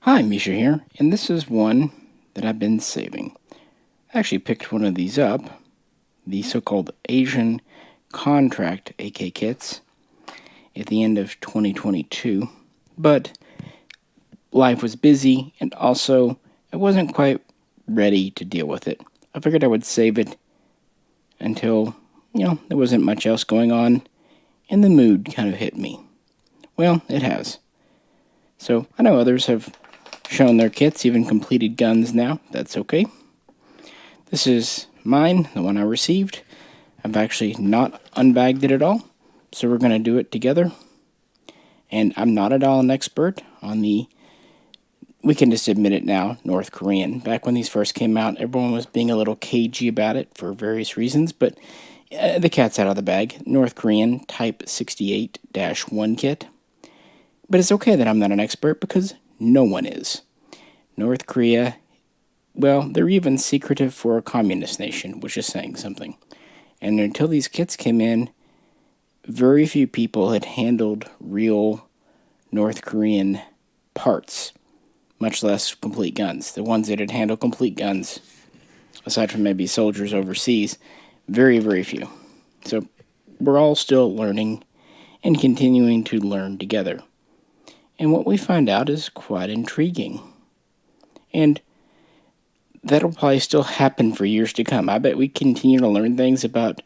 Hi, Misha here, and this is one that I've been saving. I actually picked one of these up, the so-called Asian contract AK kits, at the end of 2022, but life was busy, and also I wasn't quite ready to deal with it. I figured I would save it until, there wasn't much else going on, and the mood kind of hit me. Well, it has. So, I know others have shown their kits, even completed guns now. That's okay. This is mine, the one I received. I've actually not unbagged it at all, so we're going to do it together. And I'm not at all an expert on the, we can just admit it now, North Korean. Back when these first came out, everyone was being a little cagey about it for various reasons, but the cat's out of the bag. North Korean Type 68-1 kit. But it's okay that I'm not an expert because no one is. North Korea, well, they're even secretive for a communist nation, which is saying something. And until these kits came in, very few people had handled real North Korean parts, much less complete guns. The ones that had handled complete guns, aside from maybe soldiers overseas, very, very few. So we're all still learning and continuing to learn together. And what we find out is quite intriguing. And that'll probably still happen for years to come. I bet we continue to learn things about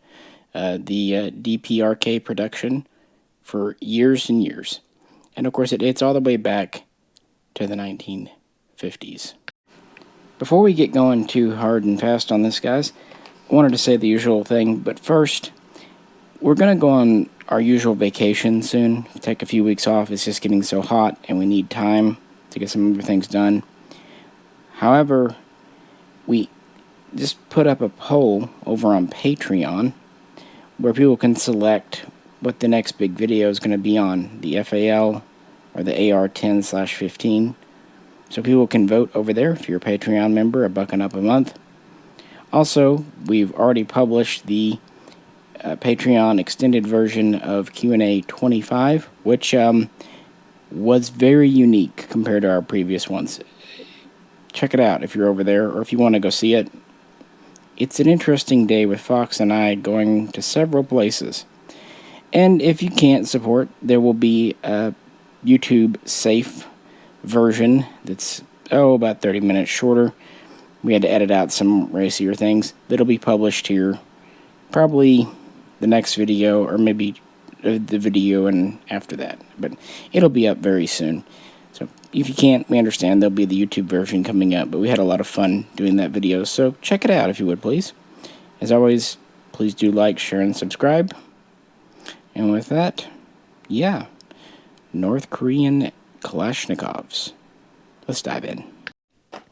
the DPRK production for years and years. And of course, it's all the way back to the 1950s. Before we get going too hard and fast on this, guys, I wanted to say the usual thing, but first, we're going to go on our usual vacation soon. Take a few weeks off. It's just getting so hot, and we need time to get some other things done. However, we just put up a poll over on Patreon where people can select what the next big video is going to be on, the FAL or the AR-10/15. So people can vote over there if you're a Patreon member, $1 a month. Also, we've already published the Patreon extended version of Q&A 25, which was very unique compared to our previous ones. Check it out if you're over there, or if you want to go see it. It's an interesting day with Fox and I going to several places. And if you can't support, there will be a YouTube safe version that's, about 30 minutes shorter. We had to edit out some racier things. That'll be published here probably the next video, or maybe the video and after that. But it'll be up very soon. So if you can't, we understand. There'll be the YouTube version coming up, but we had a lot of fun doing that video, so check it out if you would, please. As always, please do like, share, and subscribe. And with that, yeah, North Korean Kalashnikovs. Let's dive in.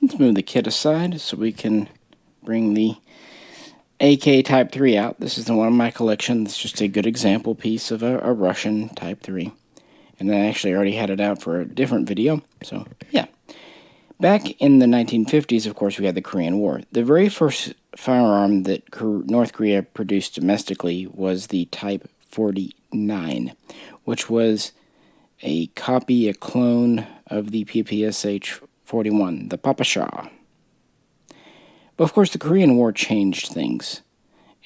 Let's move the kit aside so we can bring the AK Type 3 out. This is the one in my collection. It's just a good example piece of a Russian Type 3. And I actually already had it out for a different video, so yeah. Back in the 1950s, of course, we had the Korean War. The very first firearm that North Korea produced domestically was the Type 49, which was a copy, a clone of the PPSH 41, the Papasha. But of course, the Korean War changed things,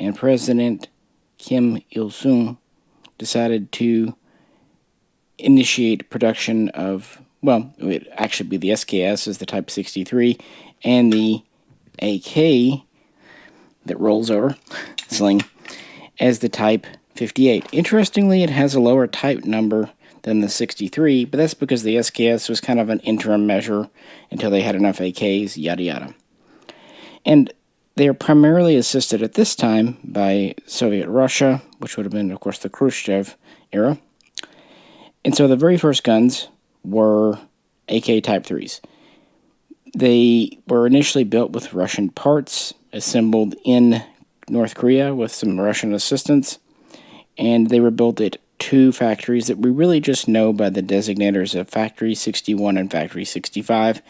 and President Kim Il-sung decided to initiate production of, well, it would actually be the SKS as the Type 63, and the AK that rolls over, sling, as the Type 58. Interestingly, it has a lower type number than the 63, but that's because the SKS was kind of an interim measure until they had enough AKs, yada yada. And they are primarily assisted at this time by Soviet Russia, which would have been, of course, the Khrushchev era. And so the very first guns were AK Type 3s. They were initially built with Russian parts, assembled in North Korea with some Russian assistance, and they were built at two factories that we really just know by the designators of Factory 61 and Factory 65.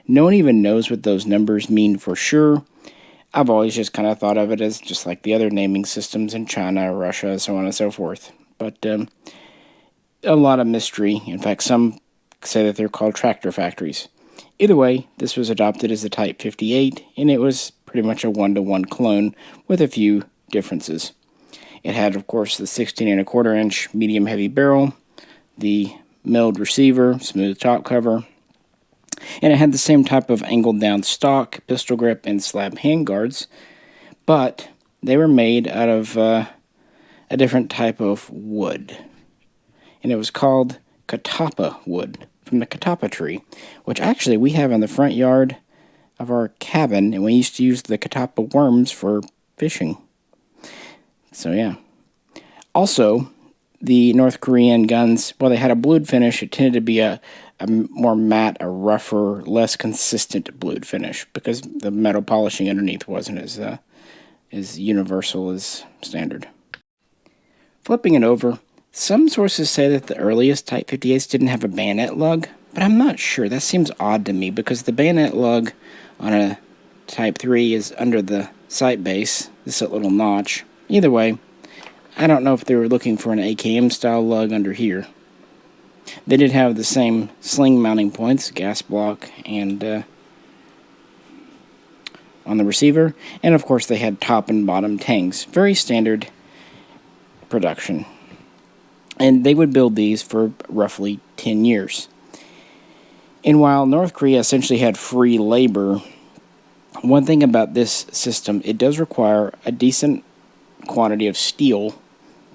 No one even knows what those numbers mean for sure. I've always just kind of thought of it as just like the other naming systems in China, Russia, so on and so forth. But a lot of mystery. In fact, some say that they're called tractor factories. Either way, this was adopted as the Type 58, and it was pretty much a one-to-one clone with a few differences. It had, of course, the 16 and a quarter inch medium heavy barrel, the milled receiver, smooth top cover, and it had the same type of angled down stock, pistol grip, and slab handguards, but they were made out of a different type of wood, and it was called catappa wood, from the catappa tree, which actually we have in the front yard of our cabin, and we used to use the catappa worms for fishing. So yeah. Also, the North Korean guns, while they had a blued finish, it tended to be a more matte, a rougher, less consistent blued finish, because the metal polishing underneath wasn't as universal as standard. Flipping it over, some sources say that the earliest Type 58s didn't have a bayonet lug, but I'm not sure. That seems odd to me, because the bayonet lug on a Type 3 is under the sight base, this little notch. Either way, I don't know if they were looking for an AKM style lug under here. They did have the same sling mounting points, gas block, and on the receiver, and of course they had top and bottom tangs. Very standard production. And they would build these for roughly 10 years. And while North Korea essentially had free labor, one thing about this system, it does require a decent quantity of steel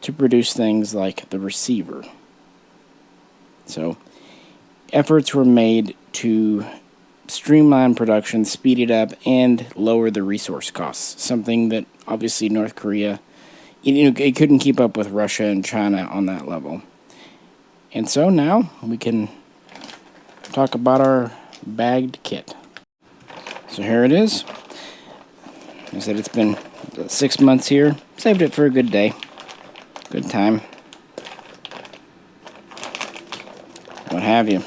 to produce things like the receiver. So, efforts were made to streamline production, speed it up, and lower the resource costs. Something that obviously North Korea, it couldn't keep up with Russia and China on that level. And so now we can talk about our bagged kit. So here it is. I said it's been 6 months here. Saved it for a good day. Good time. What have you.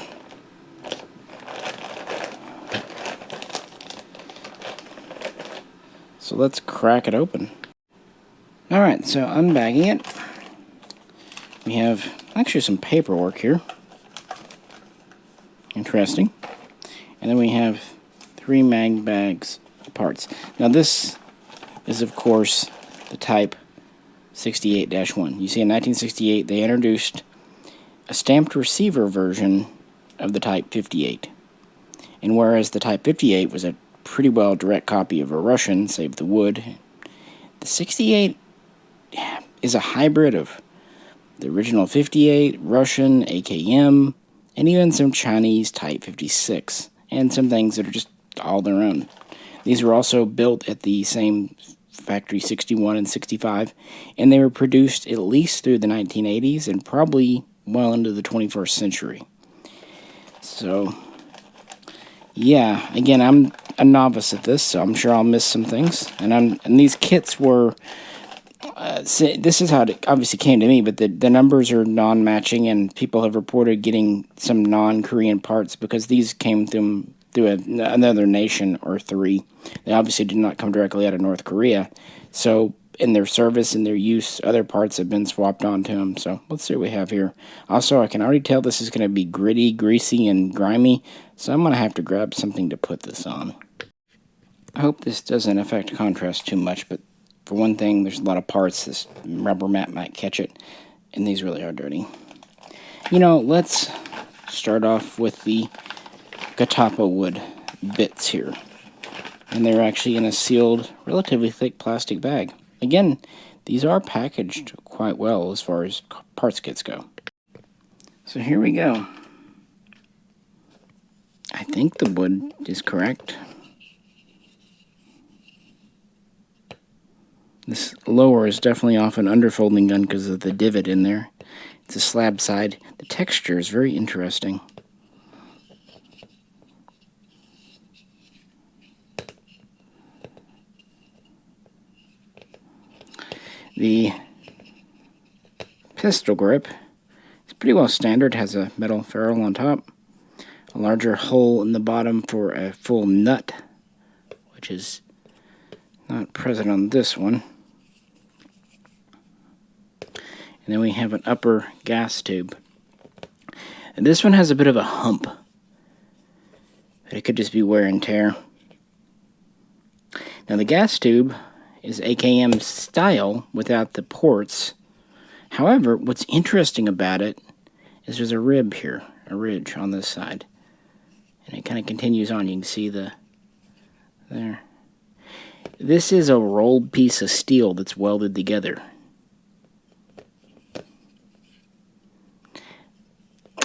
So let's crack it open. Alright, so unbagging it. We have actually some paperwork here. Interesting. And then we have 3 mag bags of parts. Now this is, of course, the Type 68-1. You see, in 1968, they introduced a stamped receiver version of the Type 58. And whereas the Type 58 was a pretty well direct copy of a Russian, save the wood, the 68 is a hybrid of the original 58, Russian, AKM, and even some Chinese Type 56, and some things that are just all their own. These were also built at the same factory 61 and 65, and they were produced at least through the 1980s and probably well into the 21st century. So, yeah, again, I'm a novice at this, so I'm sure I'll miss some things. And these kits were, this is how it obviously came to me, but the numbers are non-matching, and people have reported getting some non-Korean parts because these came through another nation or 3. They obviously did not come directly out of North Korea. So in their service and their use, other parts have been swapped onto them. So let's see what we have here. Also, I can already tell this is going to be gritty, greasy, and grimy. So I'm going to have to grab something to put this on. I hope this doesn't affect contrast too much, but for one thing, there's a lot of parts. This rubber mat might catch it, and these really are dirty. Let's start off with the catappa wood bits here. And they're actually in a sealed, relatively thick plastic bag. Again, these are packaged quite well as far as parts kits go. So here we go. I think the wood is correct. This lower is definitely off an underfolding gun because of the divot in there. It's a slab side. The texture is very interesting. The pistol grip is pretty well standard. It has a metal ferrule on top, a larger hole in the bottom for a full nut, which is not present on this one. And then we have an upper gas tube. And this one has a bit of a hump. But it could just be wear and tear. Now the gas tube is AKM style without the ports. However, what's interesting about it is there's a rib here, a ridge on this side. And it kind of continues on. You can see there. This is a rolled piece of steel that's welded together.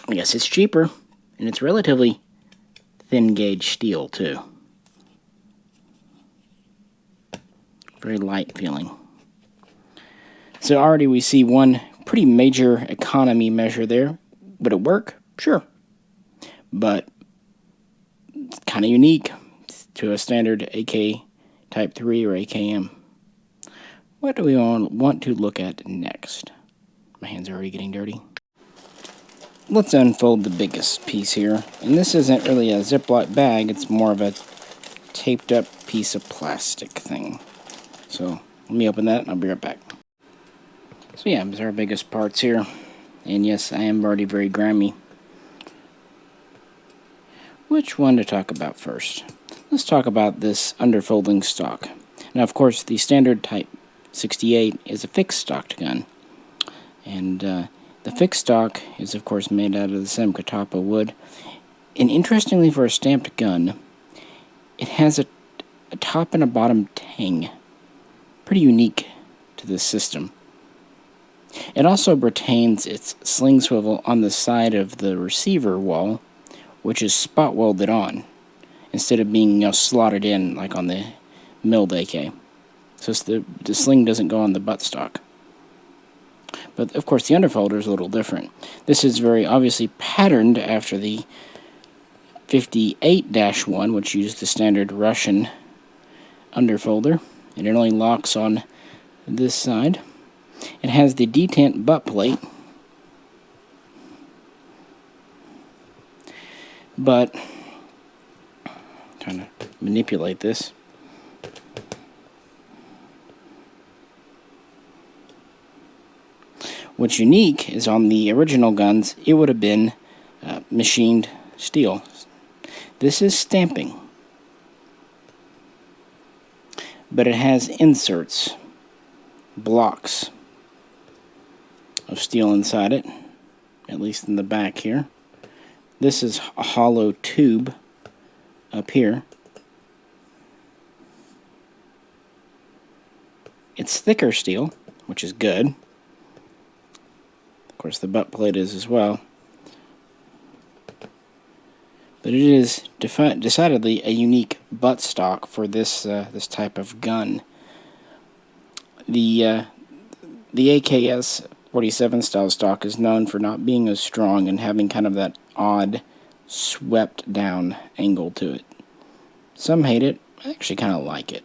I guess it's cheaper, and it's relatively thin gauge steel too. Very light feeling. So already we see one pretty major economy measure there. Would it work? Sure. But it's kind of unique to a standard AK Type 3 or AKM. What do we want to look at next? My hands are already getting dirty. Let's unfold the biggest piece here. And this isn't really a Ziploc bag, it's more of a taped up piece of plastic thing. So let me open that and I'll be right back. So yeah, these are our biggest parts here. And yes, I am already very grimy. Which one to talk about first? Let's talk about this underfolding stock. Now, of course, the standard Type 68 is a fixed stocked gun. And the fixed stock is, of course, made out of the Simcatapa wood. And interestingly, for a stamped gun, it has a top and a bottom tang. Pretty unique to this system. It also retains its sling swivel on the side of the receiver wall, which is spot welded on, instead of being slotted in like on the milled AK. So the sling doesn't go on the buttstock. But of course the underfolder is a little different. This is very obviously patterned after the 58-1, which used the standard Russian underfolder, and it only locks on this side. It has the detent butt plate, but trying to manipulate this. What's unique is on the original guns, it would have been machined steel. This is stamping, but it has inserts, blocks of steel inside it, at least in the back here. This is a hollow tube up here. It's thicker steel, which is good. Of course, the butt plate is as well. But it is decidedly a unique buttstock for this this type of gun. The AKS 47 style stock is known for not being as strong and having kind of that odd swept down angle to it. Some hate it, I actually kind of like it.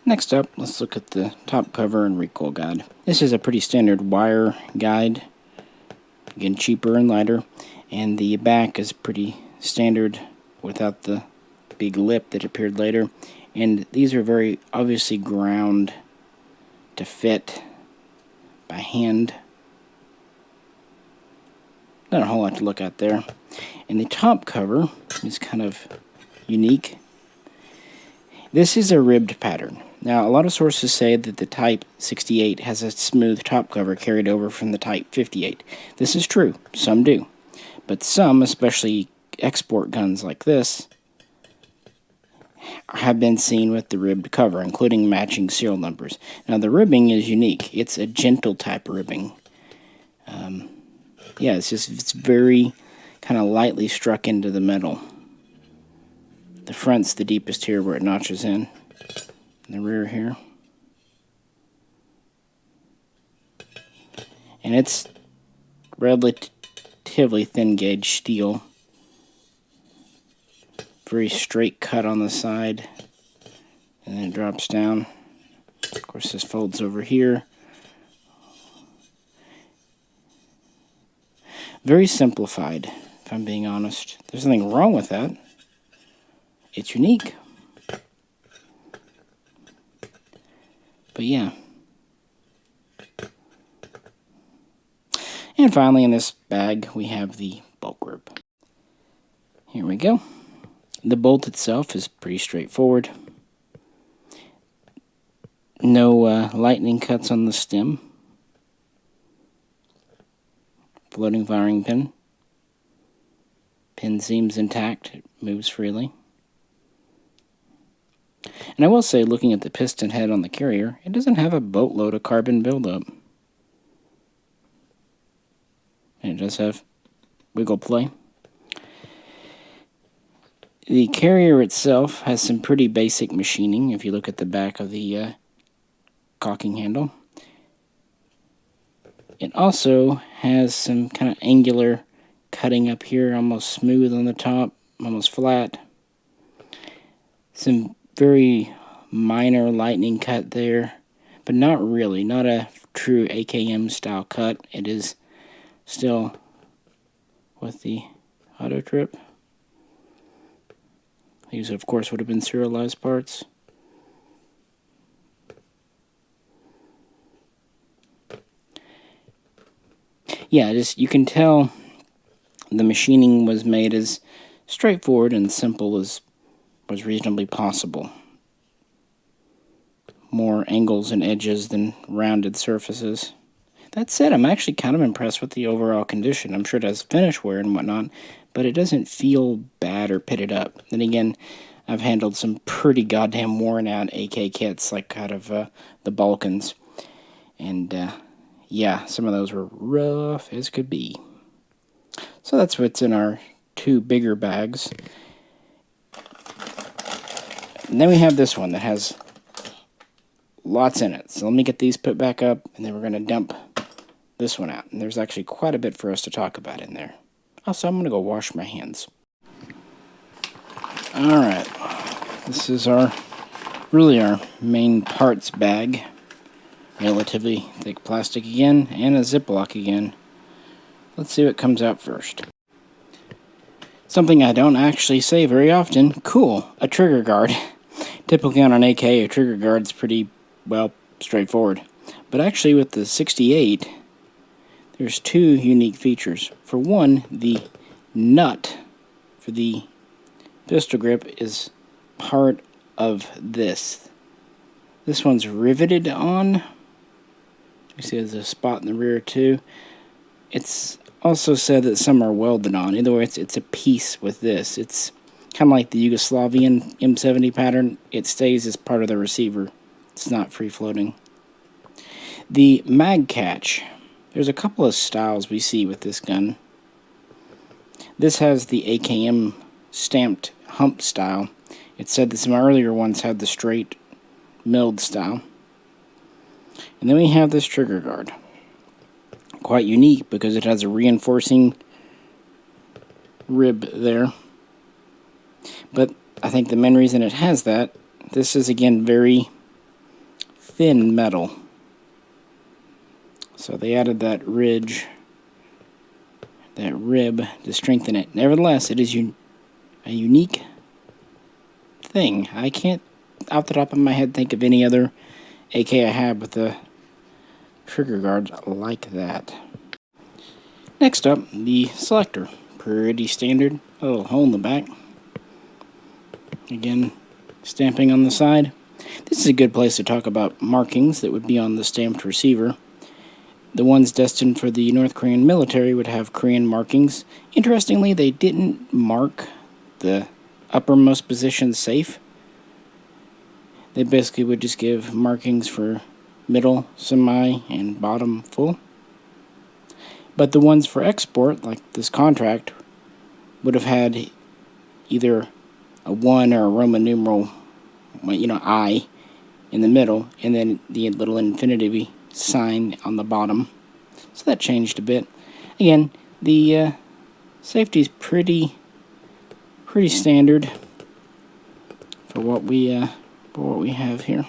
Next up, let's look at the top cover and recoil guide. This is a pretty standard wire guide, again cheaper and lighter, and the back is pretty standard without the big lip that appeared later, and these are very obviously ground to fit by hand. Not a whole lot to look at there. And the top cover is kind of unique. This is a ribbed pattern. Now, a lot of sources say that the Type 68 has a smooth top cover carried over from the Type 58. This is true. Some do. But some, especially export guns like this, have been seen with the ribbed cover, including matching serial numbers. Now, the ribbing is unique. It's a gentle type ribbing. Yeah, it's very kind of lightly struck into the metal. The front's the deepest here where it notches in. The rear here. And it's relatively thin gauge steel. Very straight cut on the side. And then it drops down. Of course, this folds over here. Very simplified, if I'm being honest. There's nothing wrong with that. It's unique. But yeah. And finally, in this bag, we have the bulk grip. Here we go. The bolt itself is pretty straightforward. No lightning cuts on the stem. Floating firing pin. Pin seems intact, it moves freely. And I will say, looking at the piston head on the carrier, it doesn't have a boatload of carbon buildup. And it does have wiggle play. The carrier itself has some pretty basic machining if you look at the back of the caulking handle. It also has some kind of angular cutting up here, almost smooth on the top, almost flat. Some very minor lightning cut there, but not really, not a true AKM style cut. It is still with the auto trip. These, of course, would have been serialized parts. Yeah, just you can tell the machining was made as straightforward and simple as was reasonably possible. More angles and edges than rounded surfaces. That said, I'm actually kind of impressed with the overall condition. I'm sure it has finish wear and whatnot, but it doesn't feel bad or pitted up. Then again, I've handled some pretty goddamn worn out AK kits, like out of the Balkans. And yeah, some of those were rough as could be. So that's what's in our two bigger bags. And then we have this one that has lots in it. So let me get these put back up, and then we're going to dump this one out. And there's actually quite a bit for us to talk about in there. Also, I'm going to go wash my hands. Alright, this is really our main parts bag. Relatively thick plastic again, and a Ziploc again. Let's see what comes out first. Something I don't actually say very often. Cool, a trigger guard. Typically on an AK, a trigger guard's pretty, well, straightforward. But actually with the 68, there's two unique features. For one, the nut for the pistol grip is part of this. This one's riveted on. You see there's a spot in the rear too. It's also said that some are welded on. Either way, it's a piece with this. It's kind of like the Yugoslavian M70 pattern. It stays as part of the receiver. It's not free-floating. The mag catch. There's a couple of styles we see with this gun. This has the AKM stamped hump style. It said that some earlier ones had the straight milled style. And then we have this trigger guard. Quite unique because it has a reinforcing rib there. But I think the main reason it has that, this is again very thin metal. So they added that ridge, that rib to strengthen it. Nevertheless, it is a unique thing. I can't, off the top of my head, think of any other AK I have with a trigger guard like that. Next up, the selector. Pretty standard. A little hole in the back. Again, stamping on the side. This is a good place to talk about markings that would be on the stamped receiver. The ones destined for the North Korean military would have Korean markings. Interestingly, they didn't mark the uppermost position safe. They basically would just give markings for middle, semi, and bottom full. But the ones for export, like this contract, would have had either a 1 or a Roman numeral, I, in the middle, and then the little infinity sign on the bottom. So that changed a bit. Again, the safety's pretty standard for what we have here.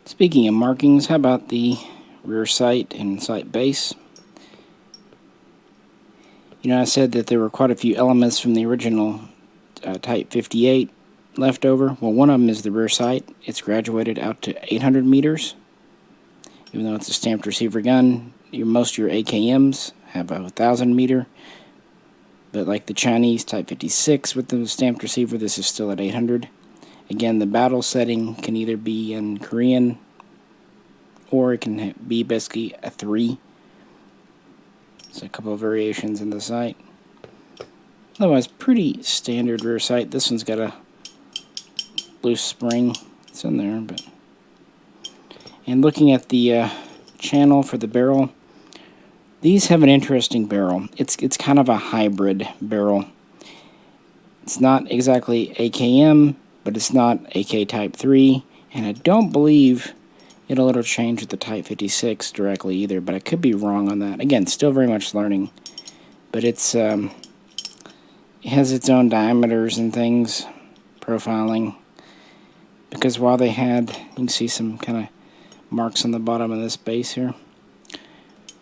Speaking of markings, how about the rear sight and sight base? I said that there were quite a few elements from the original Type 58 left over. Well, one of them is the rear sight. It's graduated out to 800 meters. Even though it's a stamped receiver gun, most of your AKMs have a 1,000 meter But like the Chinese Type 56 with the stamped receiver, this is still at 800. Again, the battle setting can either be in Korean or it can be basically a 3. There's a couple of variations in the sight. Otherwise, pretty standard rear sight. This one's got a loose spring. It's in there, but... And looking at the channel for the barrel, these have an interesting barrel. It's kind of a hybrid barrel. It's not exactly AKM, but it's not AK Type 3, and I don't believe it'll interchange with the Type 56 directly either, but I could be wrong on that. Again, still very much learning, but it has its own diameters and things, profiling, because while they had, you can see some kind of marks on the bottom of this base here.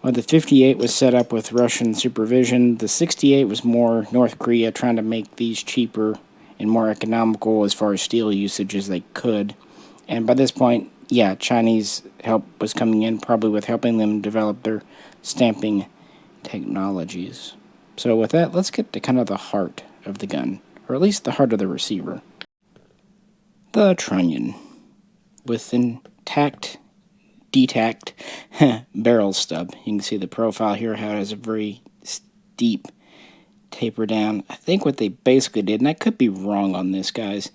While the 58 was set up with Russian supervision, the 68 was more North Korea trying to make these cheaper and more economical as far as steel usage as they could. And by this point, yeah, Chinese help was coming in, probably with helping them develop their stamping technologies. So with that, let's get to kind of the heart of the gun, or at least the heart of the receiver. The Trunnion, with intact, detacked barrel stub. You can see the profile here, how it has a very steep taper down. I think what they basically did, and I could be wrong on this, guys,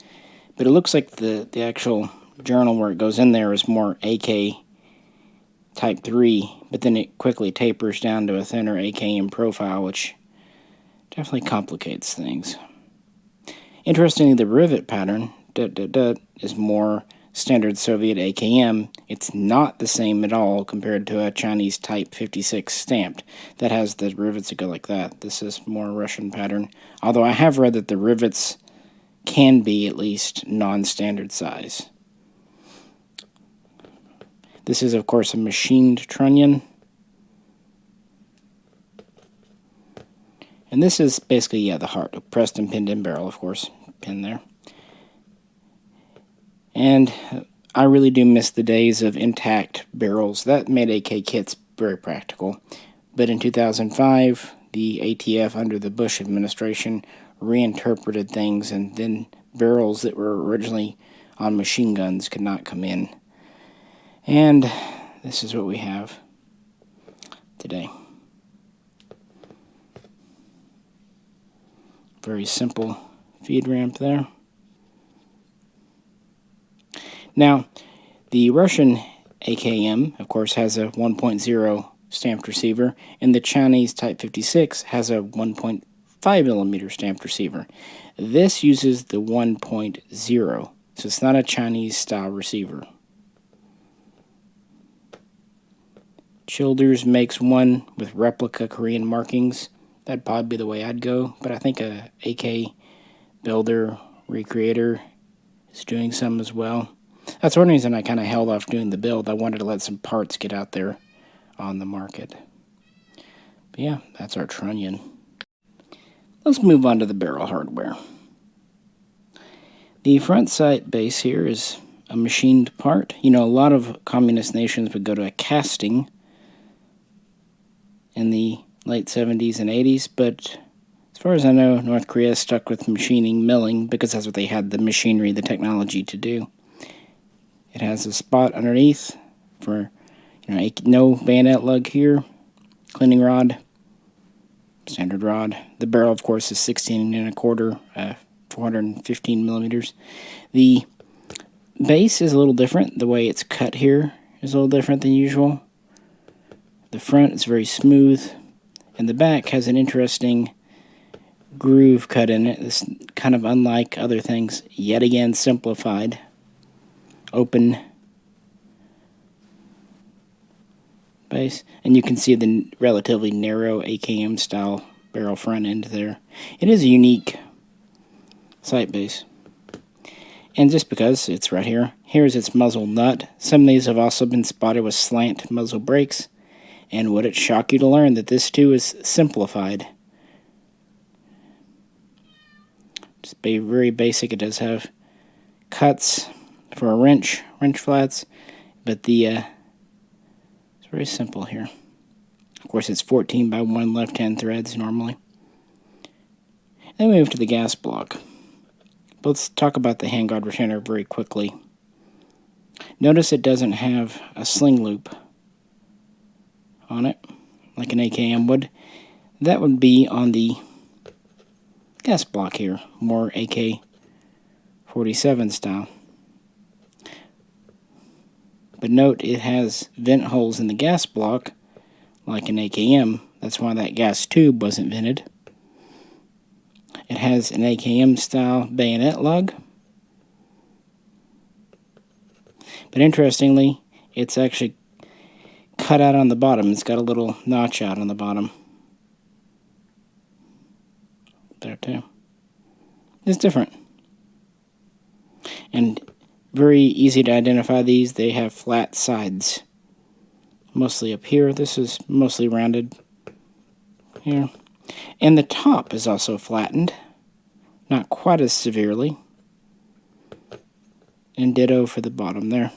but it looks like the actual journal where it goes in there is more AK Type 3, but then it quickly tapers down to a thinner AKM profile, which definitely complicates things. Interestingly, the rivet pattern is more standard Soviet AKM. It's not the same at all compared to a Chinese Type 56 stamped that has the rivets that go like that. This is more Russian pattern, although I have read that the rivets can be at least non-standard size. This is, of course, a machined trunnion. And this is basically, yeah, the heart. A pressed and pinned in barrel, of course. Pin there. And I really do miss the days of intact barrels. That made AK kits very practical. But in 2005, the ATF, under the Bush administration, reinterpreted things, and then barrels that were originally on machine guns could not come in. And this is what we have today. Very simple feed ramp there. Now, the Russian AKM, of course, has a 1.0 stamped receiver, and the Chinese Type 56 has a 1.5 millimeter stamped receiver. This uses the 1.0, so it's not a Chinese style receiver. Childers makes one with replica Korean markings. That'd probably be the way I'd go, but I think a AK builder, recreator is doing some as well. That's one reason I kind of held off doing the build. I wanted to let some parts get out there on the market. But yeah, that's our trunnion. Let's move on to the barrel hardware. The front sight base here is a machined part. You know, a lot of communist nations would go to a casting in the late 70s and 80s, but as far as I know, North Korea is stuck with machining, milling, because that's what they had the machinery, the technology to do. It has a spot underneath for, you know, no bayonet lug here, cleaning rod, standard rod. The barrel, of course, is 16 1/4, 415 millimeters. The base is a little different. The way it's cut here is a little different than usual. The front is very smooth, and the back has an interesting groove cut in it. It's kind of unlike other things, yet again simplified. Open base, and you can see the relatively narrow AKM style barrel front end there. It is a unique sight base, and just because it's right here, here's its muzzle nut. Some of these have also been spotted with slant muzzle brakes, and would it shock you to learn that this too is simplified? Just be very basic. It does have cuts for a wrench flats, but it's very simple here. Of course, it's 14 by 1 left-hand threads normally. Then we move to the gas block. Let's talk about the handguard retainer very quickly. Notice it doesn't have a sling loop on it, like an AKM would. That would be on the gas block here, more AK-47 style. But note it has vent holes in the gas block, like an AKM. That's why that gas tube wasn't vented. It has an AKM style bayonet lug. But interestingly, it's actually cut out on the bottom. It's got a little notch out on the bottom. There too. It's different. And very easy to identify these. They have flat sides. Mostly up here. This is mostly rounded here. And the top is also flattened. Not quite as severely. And ditto for the bottom there.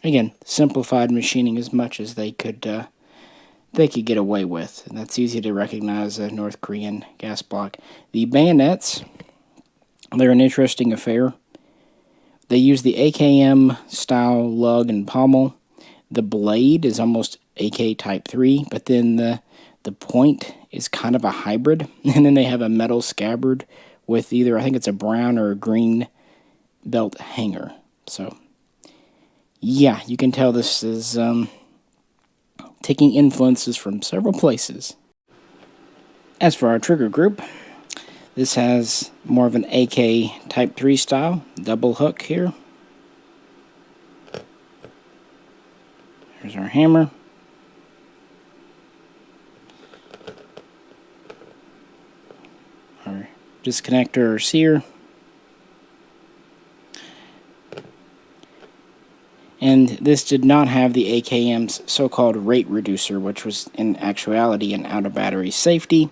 Again, simplified machining as much as they could get away with. And that's easy to recognize a North Korean gas block. The bayonets, they're an interesting affair. They use the AKM style lug and pommel. The blade is almost AK Type 3, but then the point is kind of a hybrid. And then they have a metal scabbard with either, I think it's a brown or a green belt hanger. So, yeah, you can tell this is taking influences from several places. As for our trigger group, this has more of an AK Type 3 style, double hook here. Here's our hammer. Our disconnector or sear. And this did not have the AKM's so-called rate reducer, which was in actuality an out-of-battery safety,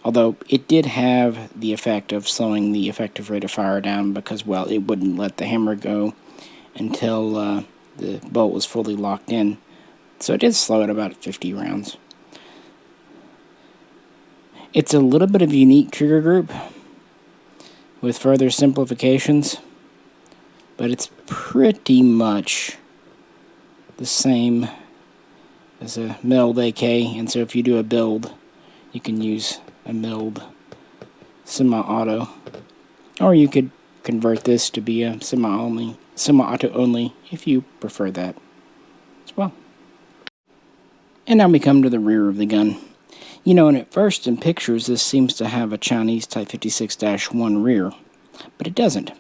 although it did have the effect of slowing the effective rate of fire down because, well, it wouldn't let the hammer go until the bolt was fully locked in. So it did slow it about 50 rounds. It's a little bit of a unique trigger group with further simplifications, but it's pretty much the same as a milled AK, and so if you do a build, you can use a milled semi-auto, or you could convert this to be a semi-auto only if you prefer that as well. And now we come to the rear of the gun. You know, and at first in pictures this seems to have a Chinese Type 56-1 rear, but it doesn't.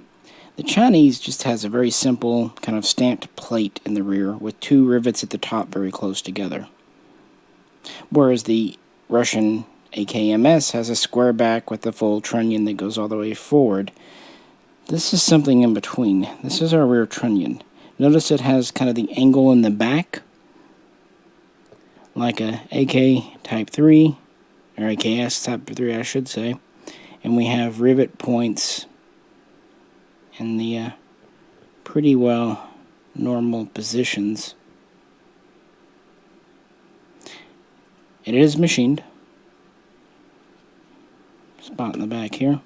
The Chinese just has a very simple kind of stamped plate in the rear with two rivets at the top very close together. Whereas the Russian AKMS has a square back with a full trunnion that goes all the way forward. This is something in between. This is our rear trunnion. Notice it has kind of the angle in the back, like a AK Type 3, or AKS Type 3 I should say. And we have rivet points in the pretty well normal positions. It is machined. Spot in the back here.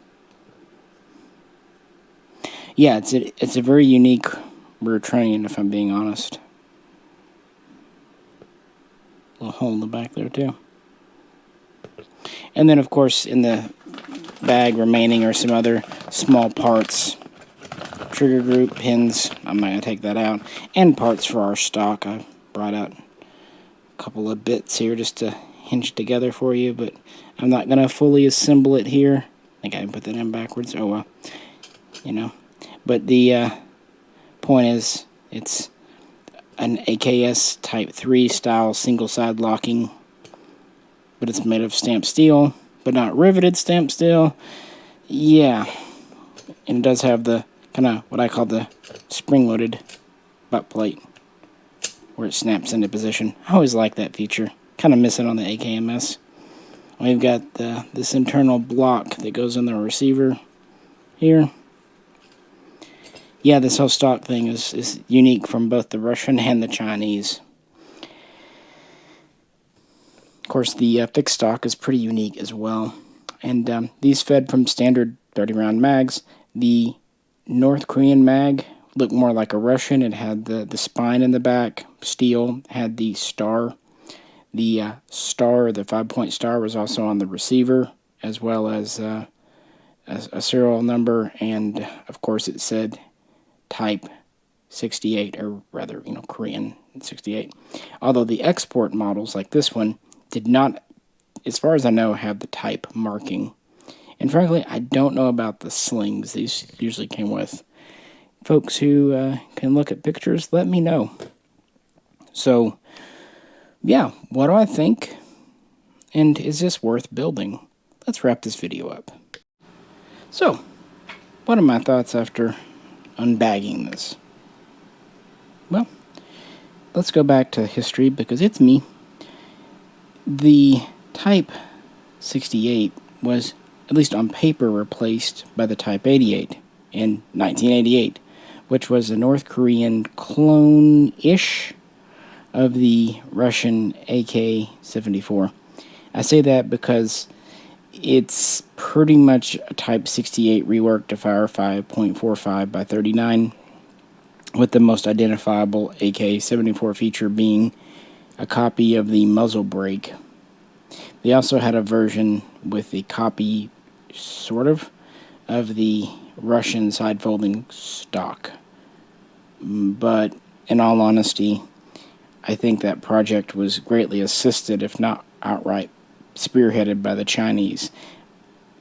Yeah, it's a very unique rear trunnion, if I'm being honest. A little hole in the back there too. And then of course in the bag remaining are some other small parts. Trigger group, pins, I'm not going to take that out, and parts for our stock. I brought out a couple of bits here just to hinge together for you, but I'm not going to fully assemble it here. I think I can put that in backwards. Oh well, you know. But the point is, it's an AKS Type 3 style single side locking, but it's made of stamped steel, but not riveted stamped steel. Yeah, and it does have the kind of what I call the spring-loaded butt plate, where it snaps into position. I always like that feature. Kind of miss it on the AKMS. We've got this internal block that goes in the receiver here. Yeah, this whole stock thing is unique from both the Russian and the Chinese. Of course, the fixed stock is pretty unique as well. And these fed from standard 30-round mags. The North Korean mag looked more like a Russian. It had the spine in the back, steel, had the star. The star, the 5-point star, was also on the receiver, as well as a serial number, and of course it said Type 68, or rather, Korean 68. Although the export models, like this one, did not, as far as I know, have the type marking. And frankly, I don't know about the slings. These usually came with. Folks who can look at pictures, let me know. So, yeah, what do I think? And is this worth building? Let's wrap this video up. So, what are my thoughts after unbagging this? Well, let's go back to history because it's me. The Type 68 was, at least on paper, replaced by the Type 88 in 1988, which was a North Korean clone-ish of the Russian AK-74. I say that because it's pretty much a Type 68 reworked to fire 5.45 by 39, with the most identifiable AK-74 feature being a copy of the muzzle brake. They also had a version with a copy, sort of the Russian side-folding stock. But in all honesty, I think that project was greatly assisted, if not outright spearheaded, by the Chinese.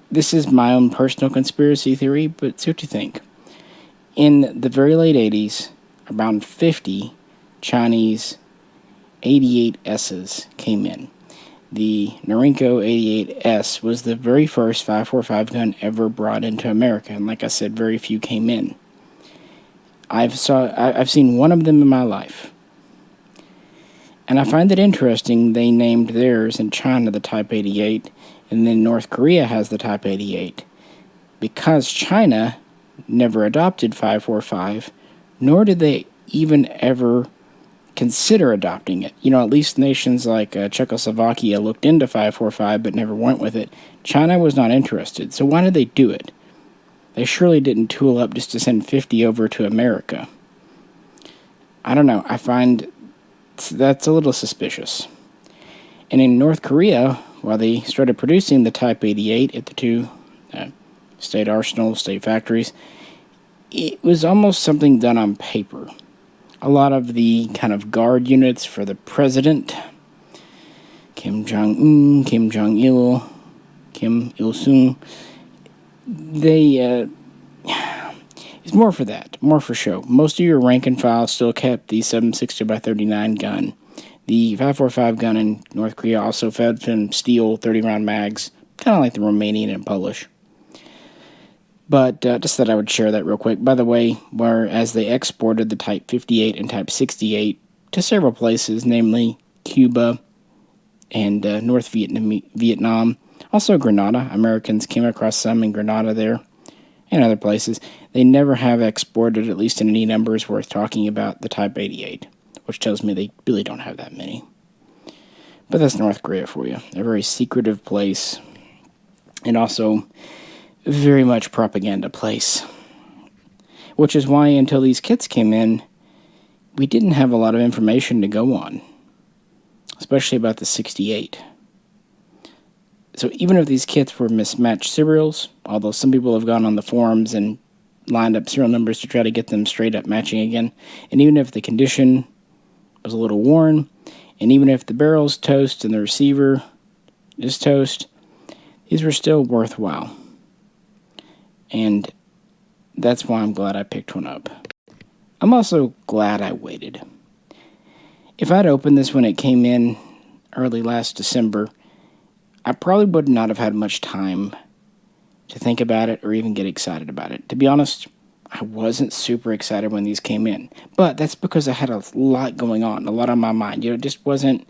This is my own personal conspiracy theory, but see what you think. In the very late 80s, around 50 Chinese 88Ss came in. The Norinco 88S was the very first 5.45 gun ever brought into America, and like I said, very few came in. I've seen one of them in my life. And I find it interesting they named theirs in China the Type 88, and then North Korea has the Type 88. Because China never adopted 5.45, nor did they even ever consider adopting it. At least nations like Czechoslovakia looked into 5.45 but never went with it. China was not interested, so why did they do it? They surely didn't tool up just to send 50 over to America. I don't know, I find that's a little suspicious. And in North Korea, while they started producing the Type 88 at the two state arsenals, state factories, it was almost something done on paper. A lot of the kind of guard units for the president, Kim Jong-un, Kim Jong-il, Kim Il-sung, it's more for that, more for show. Most of your rank and file still kept the 7.60x39 gun. The 5.45 gun in North Korea also fed from steel 30-round mags, kind of like the Romanian and Polish. But just thought I would share that real quick. By the way, whereas they exported the Type 58 and Type 68 to several places, namely Cuba and North Vietnam, also Grenada. Americans came across some in Grenada there and other places. They never have exported, at least in any numbers worth talking about, the Type 88, which tells me they really don't have that many. But that's North Korea for you. A very secretive place, and also very much propaganda place. Which is why, until these kits came in, we didn't have a lot of information to go on, especially about the 68. So even if these kits were mismatched serials, although some people have gone on the forums and lined up serial numbers to try to get them straight up matching again, and even if the condition was a little worn, and even if the barrel's toast and the receiver is toast, these were still worthwhile. And that's why I'm glad I picked one up. I'm also glad I waited. If I'd opened this when it came in early last December, I probably would not have had much time to think about it or even get excited about it. To be honest, I wasn't super excited when these came in. But that's because I had a lot going on, a lot on my mind. It just wasn't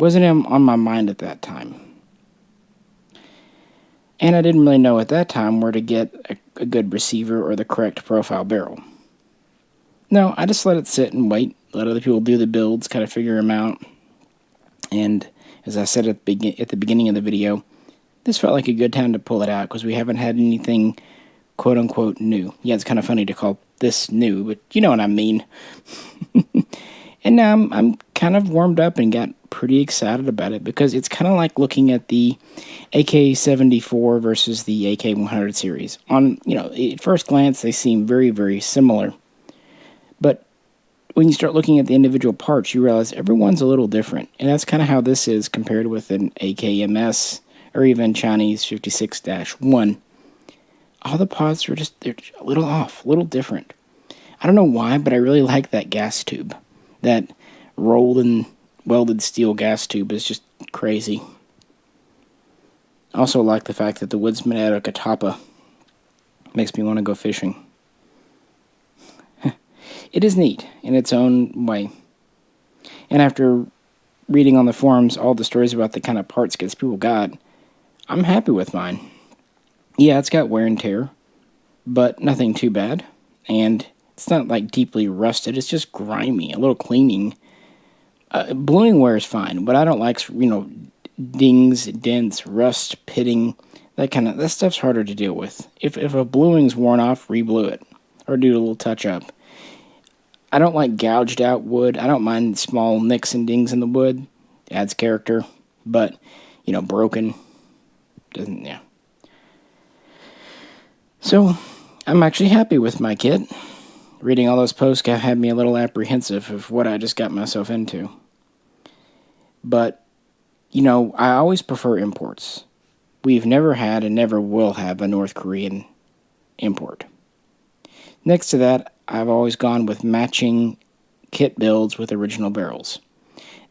on my mind at that time. And I didn't really know at that time where to get a good receiver or the correct profile barrel. No, I just let it sit and wait, let other people do the builds, figure them out. And as I said at the beginning of the video, this felt like a good time to pull it out because we haven't had anything quote-unquote new. Yeah, it's kind of funny to call this new, but you know what I mean. And now I'm kind of warmed up and got pretty excited about it because it's kind of like looking at the AK-74 versus the AK-100 series. On, at first glance, they seem very, very similar. But when you start looking at the individual parts, you realize everyone's a little different. And that's kind of how this is compared with an AKMS or even Chinese 56-1. All the parts are they're a little off, a little different. I don't know why, but I really like that gas tube. That rolled and welded steel gas tube is just crazy. I also like the fact that the woodsman out of Catapa makes me want to go fishing. It is neat in its own way. And after reading on the forums all the stories about the kind of parts kits people got, I'm happy with mine. Yeah, it's got wear and tear, but nothing too bad. And it's not like deeply rusted, it's just grimy, a little cleaning. Bluing wear is fine, but I don't like, dings, dents, rust, pitting, that stuff's harder to deal with. If a bluing's worn off, re-blue it, or do a little touch-up. I don't like gouged out wood. I don't mind small nicks and dings in the wood. It adds character, but, broken, doesn't, yeah. So, I'm actually happy with my kit. Reading all those posts had me a little apprehensive of what I just got myself into. But, I always prefer imports. We've never had and never will have a North Korean import. Next to that, I've always gone with matching kit builds with original barrels.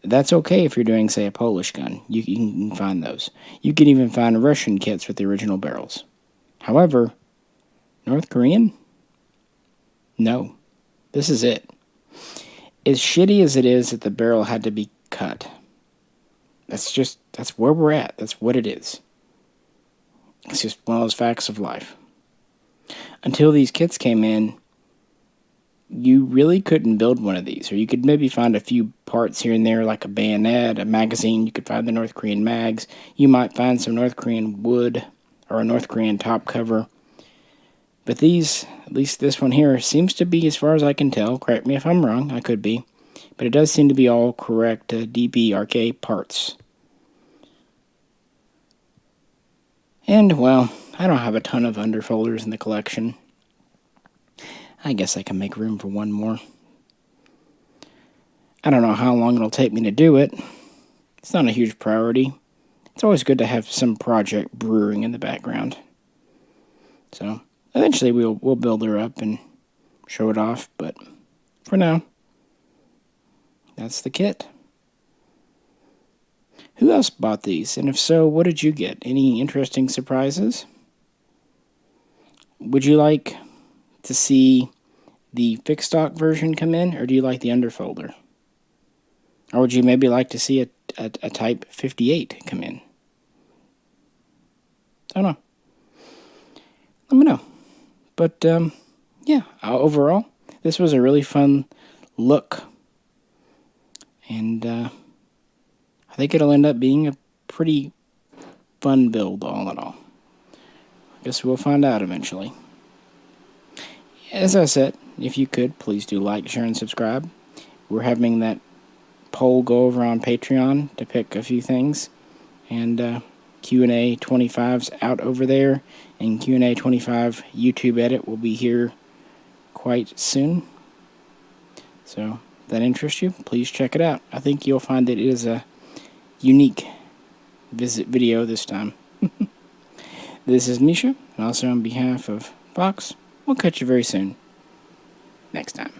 That's okay if you're doing, say, a Polish gun. You can find those. You can even find Russian kits with the original barrels. However, North Korean? No. This is it. As shitty as it is that the barrel had to be cut, that's where we're at. That's what it is. It's just one of those facts of life. Until these kits came in, you really couldn't build one of these. Or you could maybe find a few parts here and there, like a bayonet, a magazine. You could find the North Korean mags. You might find some North Korean wood or a North Korean top cover. But these, at least this one here, seems to be, as far as I can tell, correct me if I'm wrong, I could be, but it does seem to be all correct DPRK parts. And, well, I don't have a ton of underfolders in the collection. I guess I can make room for one more. I don't know how long it'll take me to do it. It's not a huge priority. It's always good to have some project brewing in the background. So, eventually we'll build her up and show it off, but for now, that's the kit. Who else bought these? And if so, what did you get? Any interesting surprises? Would you like to see the fixed stock version come in, or do you like the underfolder? Or would you maybe like to see a Type 58 come in? I don't know. Let me know. But, yeah, overall, this was a really fun look. And I think it'll end up being a pretty fun build, all in all. I guess we'll find out eventually. As I said, if you could, please do like, share, and subscribe. We're having that poll go over on Patreon to pick a few things. And Q&A 25's out over there. And Q&A 25 YouTube edit will be here quite soon. So, if that interests you, please check it out. I think you'll find that it is a unique video this time. This is Misha, and also on behalf of Fox, we'll catch you very soon. Next time.